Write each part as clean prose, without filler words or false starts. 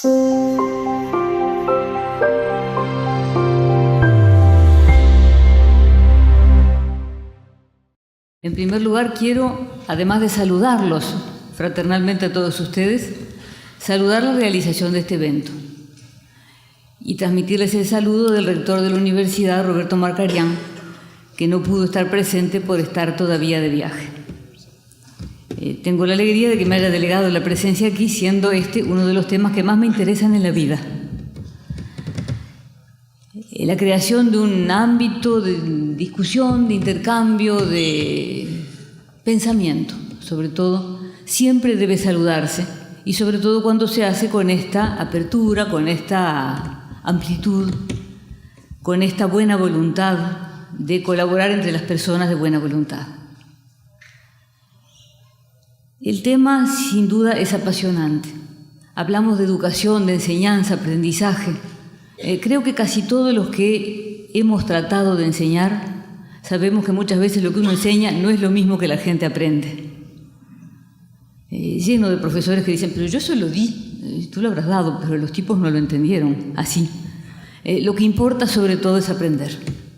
En primer lugar, quiero, además de saludarlos fraternalmente a todos ustedes, saludar la realización de este evento y transmitirles el saludo del rector de la universidad, Roberto Marcarián, que no pudo estar presente por estar todavía de viaje. Tengo la alegría de que me haya delegado la presencia aquí, siendo este uno de los temas que más me interesan en la vida. La creación de un ámbito de discusión, de intercambio, de pensamiento, sobre todo, siempre debe saludarse, y sobre todo cuando se hace con esta apertura, con esta amplitud, con esta buena voluntad de colaborar entre las personas de buena voluntad. El tema, sin duda, es apasionante. Hablamos de educación, de enseñanza, aprendizaje. Creo que casi todos los que hemos tratado de enseñar sabemos que muchas veces lo que uno enseña no es lo mismo que la gente aprende. Lleno de profesores que dicen, pero yo eso lo di, tú lo habrás dado, pero los tipos no lo entendieron así. Lo que importa sobre todo es aprender.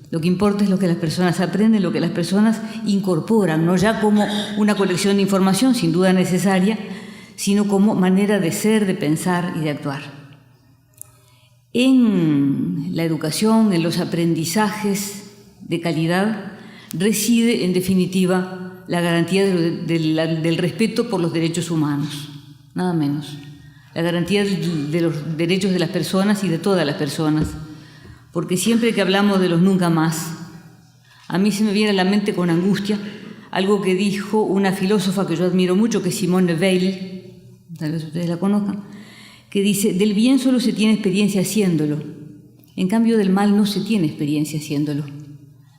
Lo que importa es lo que las personas aprenden, lo que las personas incorporan, no ya como una colección de información, sin duda necesaria, sino como manera de ser, de pensar y de actuar. En la educación, en los aprendizajes de calidad, reside, en definitiva, la garantía del respeto por los derechos humanos, nada menos. La garantía de los derechos de las personas y de todas las personas. Porque siempre que hablamos de los nunca más, a mí se me viene a la mente con angustia algo que dijo una filósofa que yo admiro mucho, que es Simone Weil, tal vez ustedes la conozcan, que dice, del bien solo se tiene experiencia haciéndolo, en cambio del mal no se tiene experiencia haciéndolo,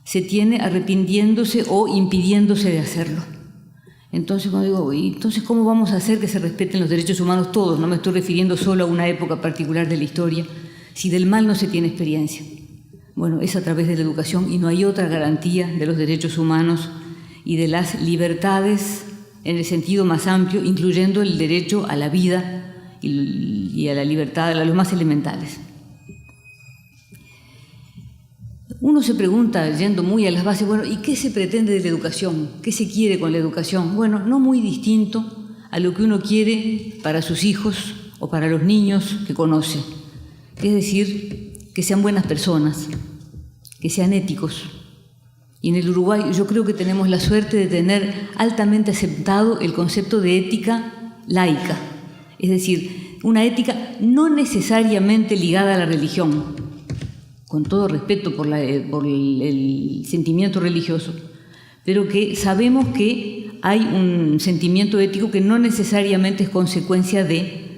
se tiene arrepintiéndose o impidiéndose de hacerlo. Entonces, cuando digo, ¿y entonces cómo vamos a hacer que se respeten los derechos humanos todos? No me estoy refiriendo solo a una época particular de la historia. Si del mal no se tiene experiencia, bueno, es a través de la educación y no hay otra garantía de los derechos humanos y de las libertades en el sentido más amplio, incluyendo el derecho a la vida y a la libertad, a los más elementales. Uno se pregunta, yendo muy a las bases, bueno, ¿y qué se pretende de la educación? ¿Qué se quiere con la educación? Bueno, no muy distinto a lo que uno quiere para sus hijos o para los niños que conoce. Es decir, que sean buenas personas, que sean éticos. Y en el Uruguay yo creo que tenemos la suerte de tener altamente aceptado el concepto de ética laica, es decir, una ética no necesariamente ligada a la religión, con todo respeto por el sentimiento religioso, pero que sabemos que hay un sentimiento ético que no necesariamente es consecuencia de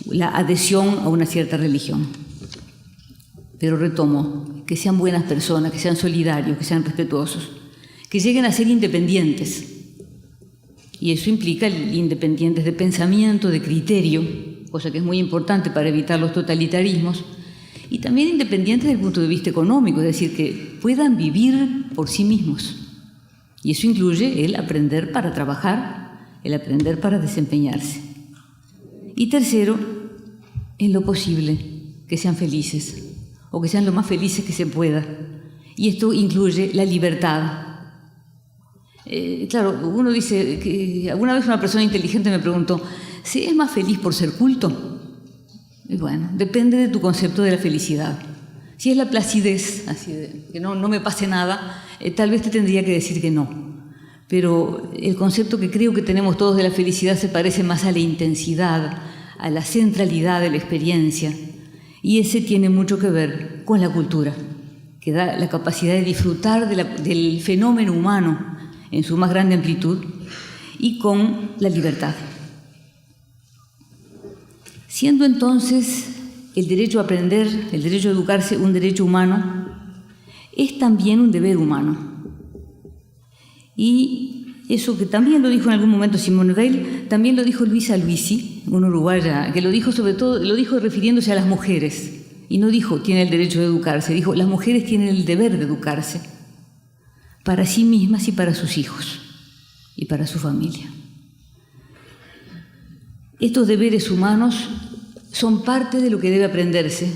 la adhesión a una cierta religión. Pero retomo, que sean buenas personas, que sean solidarios, que sean respetuosos, que lleguen a ser independientes. Y eso implica independientes de pensamiento, de criterio, cosa que es muy importante para evitar los totalitarismos, y también independientes desde el punto de vista económico, es decir, que puedan vivir por sí mismos. Y eso incluye el aprender para trabajar, el aprender para desempeñarse. Y tercero, en lo posible, que sean felices, o que sean lo más felices que se pueda. Y esto incluye la libertad. Claro, uno dice que alguna vez una persona inteligente me preguntó, ¿si es más feliz por ser culto? Y bueno, depende de tu concepto de la felicidad. Si es la placidez, así de que no me pase nada, tal vez te tendría que decir que no. Pero el concepto que creo que tenemos todos de la felicidad se parece más a la intensidad, a la centralidad de la experiencia. Y ese tiene mucho que ver con la cultura, que da la capacidad de disfrutar del fenómeno humano en su más grande amplitud y con la libertad. Siendo entonces el derecho a aprender, el derecho a educarse un derecho humano, es también un deber humano. Y eso que también lo dijo en algún momento Simone Weil, también lo dijo Luisa Luisi, una uruguaya, que lo dijo sobre todo, lo dijo refiriéndose a las mujeres. Y no dijo, tiene el derecho de educarse, dijo, las mujeres tienen el deber de educarse para sí mismas y para sus hijos y para su familia. Estos deberes humanos son parte de lo que debe aprenderse.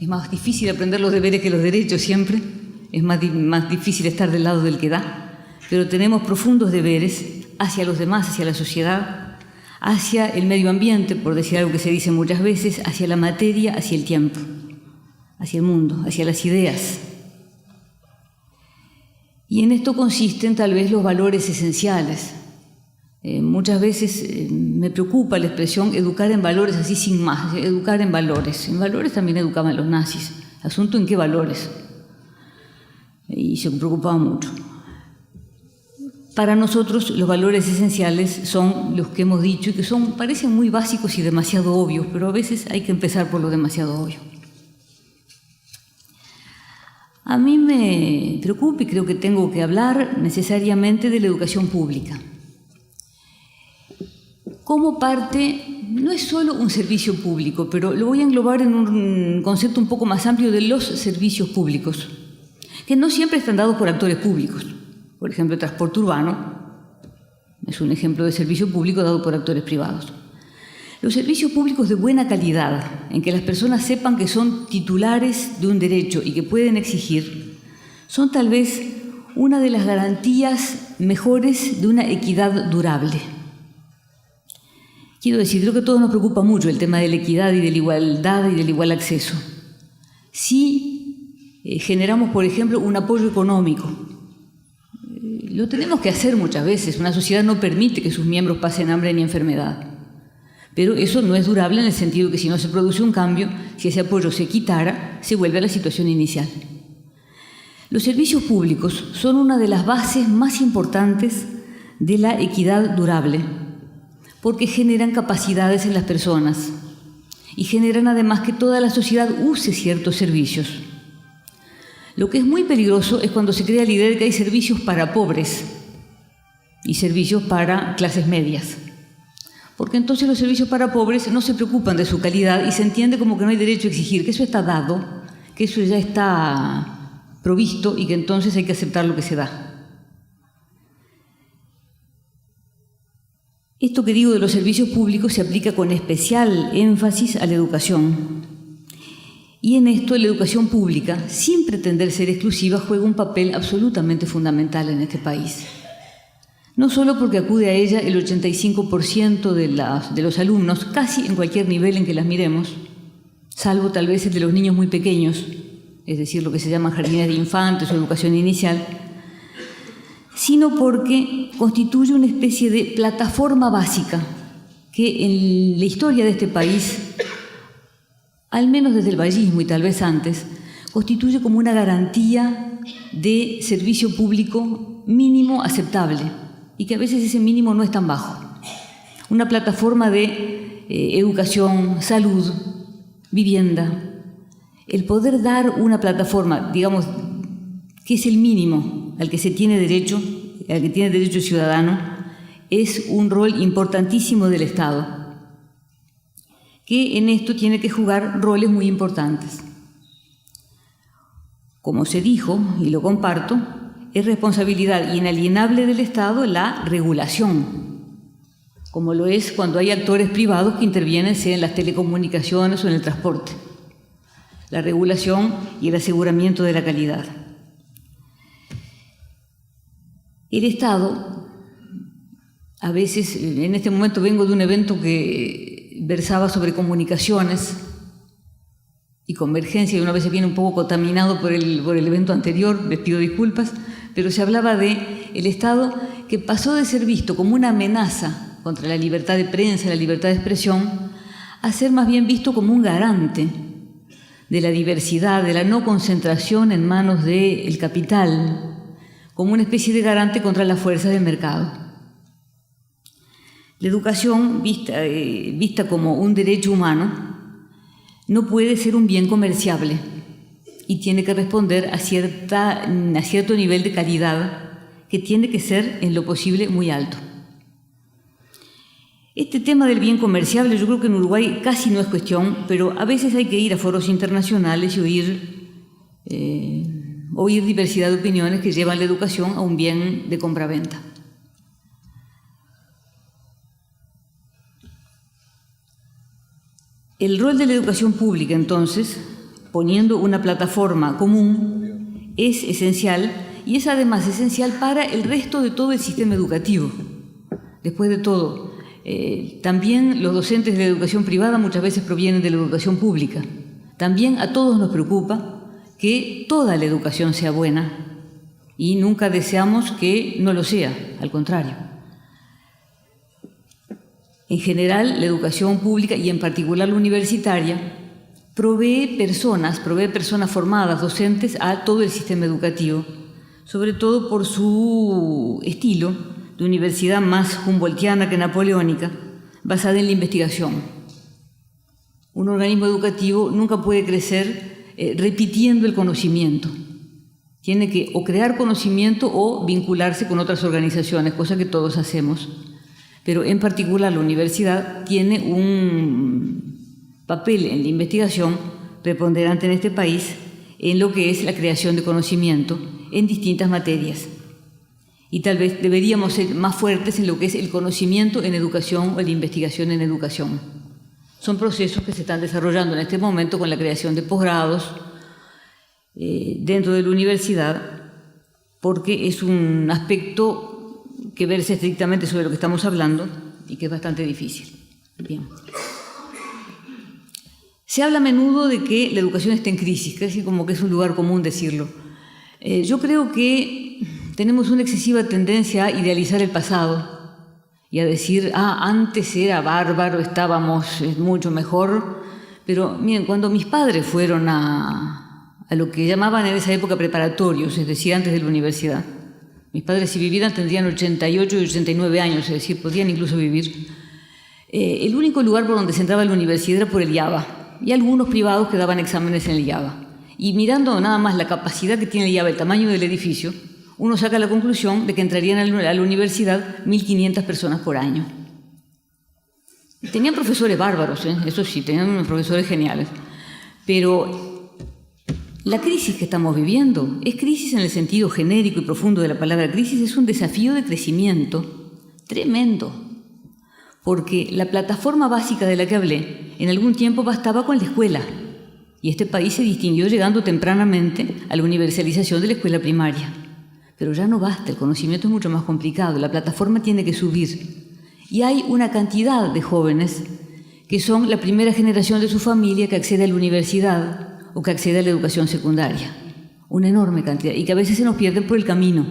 Es más difícil aprender los deberes que los derechos siempre, es más difícil estar del lado del que da, pero tenemos profundos deberes hacia los demás, hacia la sociedad, hacia el medio ambiente, por decir algo que se dice muchas veces, hacia la materia, hacia el tiempo, hacia el mundo, hacia las ideas. Y en esto consisten tal vez los valores esenciales. Muchas veces me preocupa la expresión educar en valores así sin más, educar en valores. En valores también educaban los nazis. Asunto en qué valores. Y se preocupaba mucho. Para nosotros los valores esenciales son los que hemos dicho y que parecen muy básicos y demasiado obvios, pero a veces hay que empezar por lo demasiado obvio. A mí me preocupa y creo que tengo que hablar necesariamente de la educación pública. Como parte, no es solo un servicio público, pero lo voy a englobar en un concepto un poco más amplio de los servicios públicos, que no siempre están dados por actores públicos. Por ejemplo, el transporte urbano es un ejemplo de servicio público dado por actores privados. Los servicios públicos de buena calidad, en que las personas sepan que son titulares de un derecho y que pueden exigir, son tal vez una de las garantías mejores de una equidad durable. Quiero decir, creo que a todos nos preocupa mucho el tema de la equidad y de la igualdad y del igual acceso. Si generamos, por ejemplo, un apoyo económico, lo tenemos que hacer muchas veces. Una sociedad no permite que sus miembros pasen hambre ni enfermedad. Pero eso no es durable en el sentido que si no se produce un cambio, si ese apoyo se quitara, se vuelve a la situación inicial. Los servicios públicos son una de las bases más importantes de la equidad durable, porque generan capacidades en las personas y generan además que toda la sociedad use ciertos servicios. Lo que es muy peligroso es cuando se crea la idea de que hay servicios para pobres y servicios para clases medias, porque entonces los servicios para pobres no se preocupan de su calidad y se entiende como que no hay derecho a exigir, que eso está dado, que eso ya está provisto y que entonces hay que aceptar lo que se da. Esto que digo de los servicios públicos se aplica con especial énfasis a la educación. Y en esto la educación pública, sin pretender ser exclusiva, juega un papel absolutamente fundamental en este país. No solo porque acude a ella el 85% de los alumnos, casi en cualquier nivel en que las miremos, salvo tal vez el de los niños muy pequeños, es decir, lo que se llama jardines de infantes o educación inicial, sino porque constituye una especie de plataforma básica que en la historia de este país, al menos desde el vallismo y tal vez antes, constituye como una garantía de servicio público mínimo aceptable y que a veces ese mínimo no es tan bajo. Una plataforma de educación, salud, vivienda. El poder dar una plataforma, digamos, que es el mínimo al que se tiene derecho, al que tiene derecho el ciudadano, es un rol importantísimo del Estado, que en esto tiene que jugar roles muy importantes. Como se dijo, y lo comparto, es responsabilidad inalienable del Estado la regulación, como lo es cuando hay actores privados que intervienen, sea en las telecomunicaciones o en el transporte. La regulación y el aseguramiento de la calidad. El Estado, a veces, en este momento vengo de un evento que versaba sobre comunicaciones y convergencia, y una vez viene un poco contaminado por el evento anterior, les pido disculpas, pero se hablaba de el Estado que pasó de ser visto como una amenaza contra la libertad de prensa, la libertad de expresión, a ser más bien visto como un garante de la diversidad, de la no concentración en manos del capital, como una especie de garante contra las fuerzas del mercado. La educación, vista como un derecho humano, no puede ser un bien comerciable y tiene que responder a cierto nivel de calidad que tiene que ser, en lo posible, muy alto. Este tema del bien comerciable yo creo que en Uruguay casi no es cuestión, pero a veces hay que ir a foros internacionales y oír diversidad de opiniones que llevan la educación a un bien de compraventa. El rol de la educación pública, entonces, poniendo una plataforma común, es esencial y es además esencial para el resto de todo el sistema educativo. Después de todo, también los docentes de la educación privada muchas veces provienen de la educación pública. También a todos nos preocupa que toda la educación sea buena y nunca deseamos que no lo sea, al contrario. En general, la educación pública y en particular la universitaria provee personas formadas, docentes, a todo el sistema educativo, sobre todo por su estilo de universidad más humboldtiana que napoleónica, basada en la investigación. Un organismo educativo nunca puede crecer repitiendo el conocimiento. Tiene que o crear conocimiento o vincularse con otras organizaciones, cosa que todos hacemos. Pero en particular la universidad tiene un papel en la investigación preponderante en este país en lo que es la creación de conocimiento en distintas materias. Y tal vez deberíamos ser más fuertes en lo que es el conocimiento en educación o la investigación en educación. Son procesos que se están desarrollando en este momento con la creación de posgrados dentro de la universidad, porque es un aspecto que verse estrictamente sobre lo que estamos hablando y que es bastante difícil. Bien. Se habla a menudo de que la educación está en crisis, casi como que es un lugar común decirlo. Yo creo que tenemos una excesiva tendencia a idealizar el pasado y a decir, antes era bárbaro, estábamos mucho mejor. Pero miren, cuando mis padres fueron a lo que llamaban en esa época preparatorios, es decir, antes de la universidad, mis padres si vivieran tendrían 88 y 89 años, es decir, podían incluso vivir. El único lugar por donde se entraba a la universidad era por el IABA, y algunos privados que daban exámenes en el IABA. Y mirando nada más la capacidad que tiene el IABA, el tamaño del edificio, uno saca la conclusión de que entrarían a la universidad 1.500 personas por año. Tenían profesores bárbaros, eso sí, tenían unos profesores geniales. Pero la crisis que estamos viviendo es crisis en el sentido genérico y profundo de la palabra crisis, es un desafío de crecimiento tremendo. Porque la plataforma básica de la que hablé en algún tiempo bastaba con la escuela. Y este país se distinguió llegando tempranamente a la universalización de la escuela primaria. Pero ya no basta, el conocimiento es mucho más complicado, la plataforma tiene que subir. Y hay una cantidad de jóvenes que son la primera generación de su familia que accede a la universidad o que accede a la educación secundaria. Una enorme cantidad, y que a veces se nos pierden por el camino,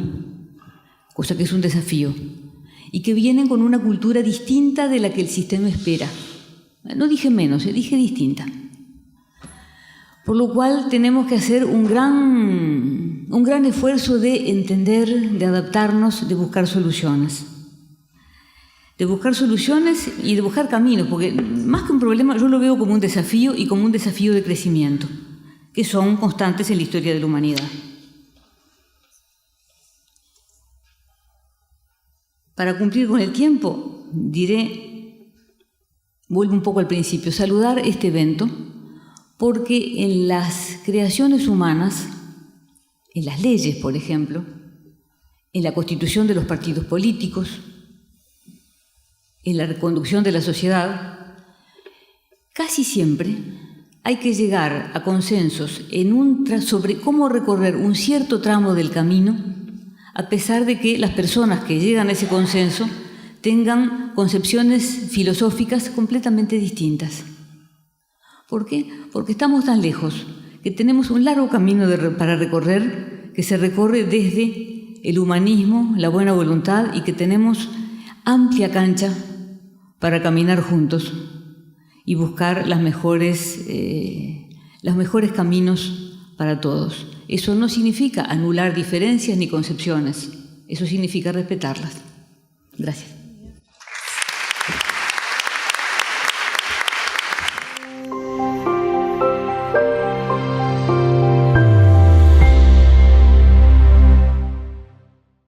cosa que es un desafío. Y que vienen con una cultura distinta de la que el sistema espera. No dije menos, dije distinta. Por lo cual tenemos que hacer un gran esfuerzo de entender, de adaptarnos, de buscar soluciones. De buscar soluciones y de buscar caminos, porque más que un problema yo lo veo como un desafío y como un desafío de crecimiento, que son constantes en la historia de la humanidad. Para cumplir con el tiempo, vuelvo un poco al principio, saludar este evento, porque en las creaciones humanas, en las leyes, por ejemplo, en la constitución de los partidos políticos, en la reconducción de la sociedad, casi siempre hay que llegar a consensos sobre cómo recorrer un cierto tramo del camino, a pesar de que las personas que llegan a ese consenso tengan concepciones filosóficas completamente distintas. ¿Por qué? Porque estamos tan lejos, que tenemos un largo camino para recorrer, que se recorre desde el humanismo, la buena voluntad, y que tenemos amplia cancha para caminar juntos y buscar los mejores caminos para todos. Eso no significa anular diferencias ni concepciones, eso significa respetarlas. Gracias.